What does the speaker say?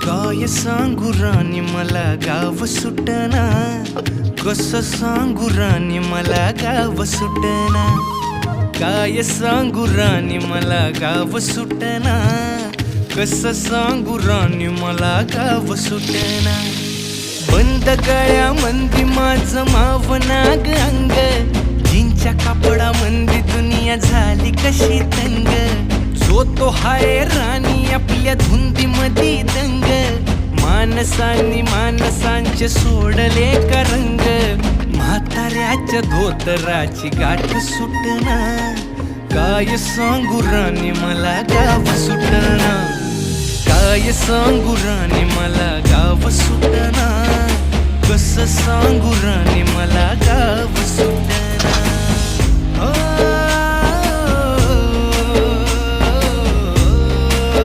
काय सांगू राणी मला गाव सुटना, कसं सांगू राणी मला गाव सुटना. काय सांगू राणी मला गाव सुटना, कसं सांगू राणी मला गाव सुटना. बंद गळ्यामंदी माझं मावनाग अंग, जीनच्या कापडामंदी दुनिया झाली कशी तंग. जो तो हाय राणी आपल्या धुंदीमधी दंग, माणसांनी माणसांचे सोडले का रंग. म्हाताऱ्याच्या धोतराची गाठ सुटना, काय सांगू राणी मला गाव सुटना. काय सांगू राणी मला गाव सुटना, कसं सांगू राणी मला गाव सुटना.